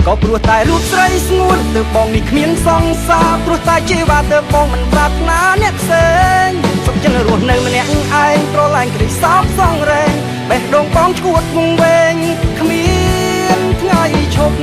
ก็ព្រោះតែរូបស្រីស្ងួនទើបបងនេះគ្មានសង្សារព្រោះតែជីវ៉ាទើបបងមិនប្រាថ្នាអ្នកផ្សេងសុខចិត្តរស់នៅម្នាក់ឯងប្រឡាញ់ក្តីសោកសងរែងបេះដូងបងឈួតវង្វេងគ្មានថ្ងៃឈប់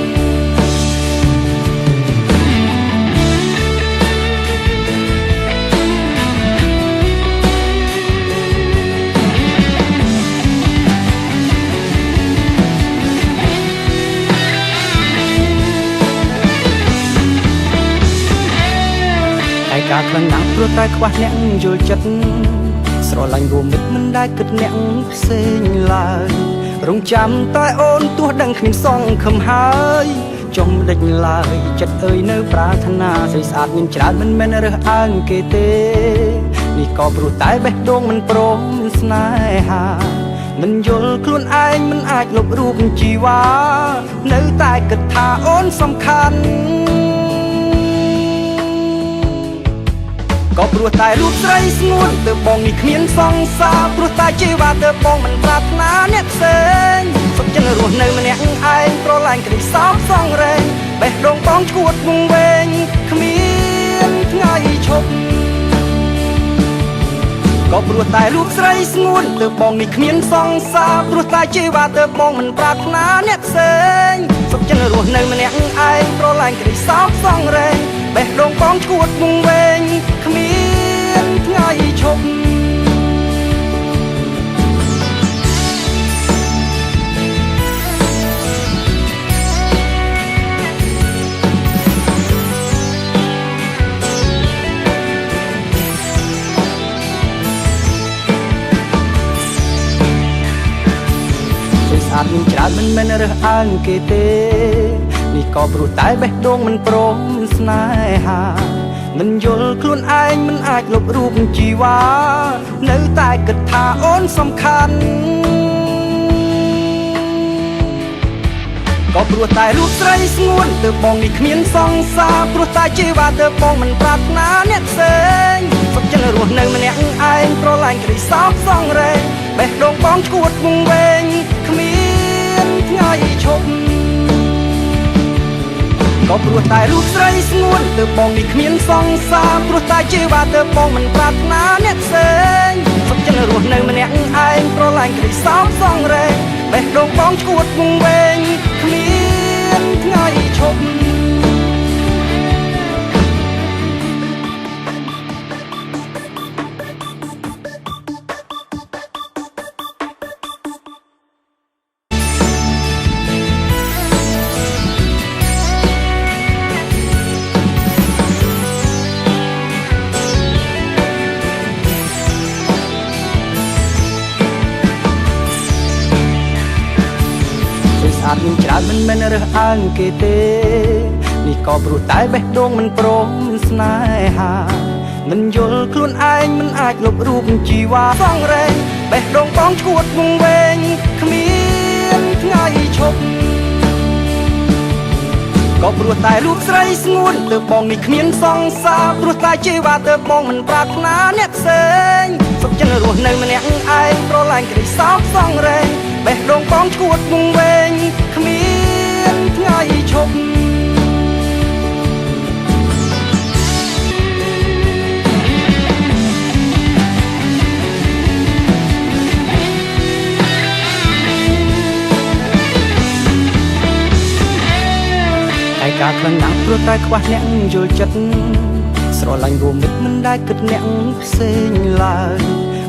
ការខ្លាំងណាស់ព្រោះតែខ្វះអ្នកយល់ចិត្តស្រឡាញ់រួមមិត្តមិនដែលគិតអ្នកផ្សេងឡើយរងចាំតែអូនទោះដឹងគ្មានសង្ឃឹមហើយចុំដេចឡើយចិត្តអើយនៅប្រាថ្នាស្រីស្អាតមានច្រើនមិនមែនរើសអើងគេទេនេះក៏ព្រោះតែបេះដូងមិនព្រមស្នេហាមិនយល់ខ្លួនឯងមិនអាចលុបរូបជីវ៉ានៅតែគិតថាអូនសំខាន់ក៏ព្រោះតែរូបស្រីស្ងួនទើបបងនេះគ្មានសង្សារព្រោះតែជីវ៉ាទើបបងមិនប្រាថ្នាអ្នកផ្សេងសុខចិត្តរស់នៅម្នាក់ឯងប្រឡាញ់ក្តីសោកសងរែងបេះដូងបងឈួតវង្វេងគ្មានថ្ងៃឈប់ក៏ព្រោះតែរូបស្រីស្ងួនទើបបងនេះគ្មានសង្សារព្រោះតែជីវ៉ាទើបបងមិនប្រាថ្នាអ្នកផ្សេងសុខចិត្តរស់នៅម្នាក់ឯងប្រឡាញ់ក្តីសោកសងរែងបេះដូងបងឈួតវង្វេងគ្មានថ្ងៃឈប់ស្អាតមានច្រើនមិនមែនរើសអើងគេទេនេះក៏ព្រោះតែបេះដូងមិនព្រមស្នេហាមិនយល់ខ្លួនឯងមិនអាចលុបរូបជីវ៉ានៅតែគិតថាអូនសំខាន់ក៏ព្រោះតែរូបស្រីស្ងួនទើបបងនេះគ្មានសង្សារព្រោះតែជីវ៉ាទើបបងមិនប្រាថ្នាអ្នកផ្សេងសុខចិត្តរស់នៅម្នាក់ឯងប្រឡាញ់ក្តីសោកសងរែងបេះដូងបងឈួតវង្វេងគ្មានថ្ងៃឈប់ក៏ព្រោះតែរូបស្រីស្ងួនទើបបងនេះគ្មានសង្សារព្រោះតែជីវ៉ាទើបបងមិនប្រាថ្នាអ្នកផ្សេងសុខចិត្តរស់នៅម្នាក់ឯងប្រឡាញ់ក្តីសោកសងរែងបេះដូងបងឈួតវង្វេងគ្មានថ្ងៃឈប់មានច្រើនមិនមែនរើសអើងគេទេនេះក៏ព្រោះតែបេះដូងមិនព្រមស្នេហាមិនយល់ខ្លួនឯងមិនអាចលុបរូបជីវ៉ាសងរែងបេះដូងបងឈួតវង្វេងគ្មានថ្ងៃឈប់ក៏ព្រោះតែរូបស្រីស្ងួនទើបបងនេះគ្មានសង្សារព្រោះតែជីវ៉ាទើបបងមិនប្រាថ្នាអ្នកផ្សេងសុខចិត្តរស់នៅម្នាក់ឯងប្រឡាញ់ក្តីសោកសងរែងបេះដូងបងឈួតវង្វេងគ្មានថ្ងៃឈប់ការខ្លាំងណាស់ព្រោះតែខ្វះអ្នកយល់ចិត្តស្រឡាញ់រួមមិត្តមិនដែលគិតអ្នកផ្សេងឡើយ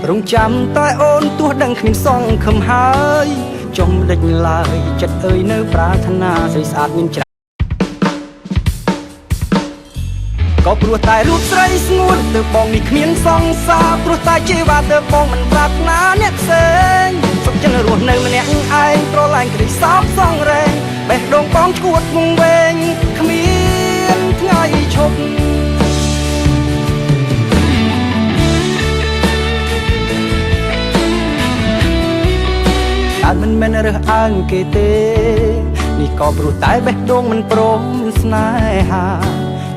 រងចាំតែអូនទោះដឹងគ្មានសង្ឃឹមហើយចុំដេចឡើយចិត្តអើយនៅប្រាថ្នាស្រីស្អាតមានច្រើនក៏ព្រោះតែរូបស្រីស្ងួនទើបបងនេះគ្មានសង្សារព្រោះតែជីវ៉ាទើបបងមិនប្រាថ្នាអ្នកផ្សេងសុខចិត្តរស់នៅម្នាក់ឯងប្រឡាញ់ក្តីសោកសងរែងបេះដូងបងឈួតវង្វេងគ្មានថ្ងៃឈប់អាចមិនមែនរើសអើងគេទេនេះក៏ព្រោះតែបេះដូងមិនព្រមស្នេហា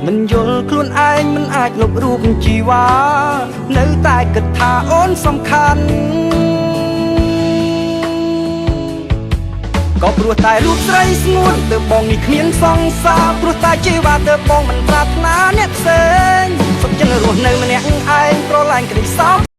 មិនយល់ខ្លួនឯងមិនអាចលុបរូបជីវ៉ានៅតែគិតថាអូនសំខាន់ ក៏ព្រោះតែរូបស្រីស្ងួនទើបបងនេះគ្មានសង្សារព្រោះតែជីវ៉ាទើបបងមិនប្រាថ្នាអ្នកផ្សេងសុខចិត្តរស់នៅម្នាក់ឯងប្រឡាញ់ក្តីសោក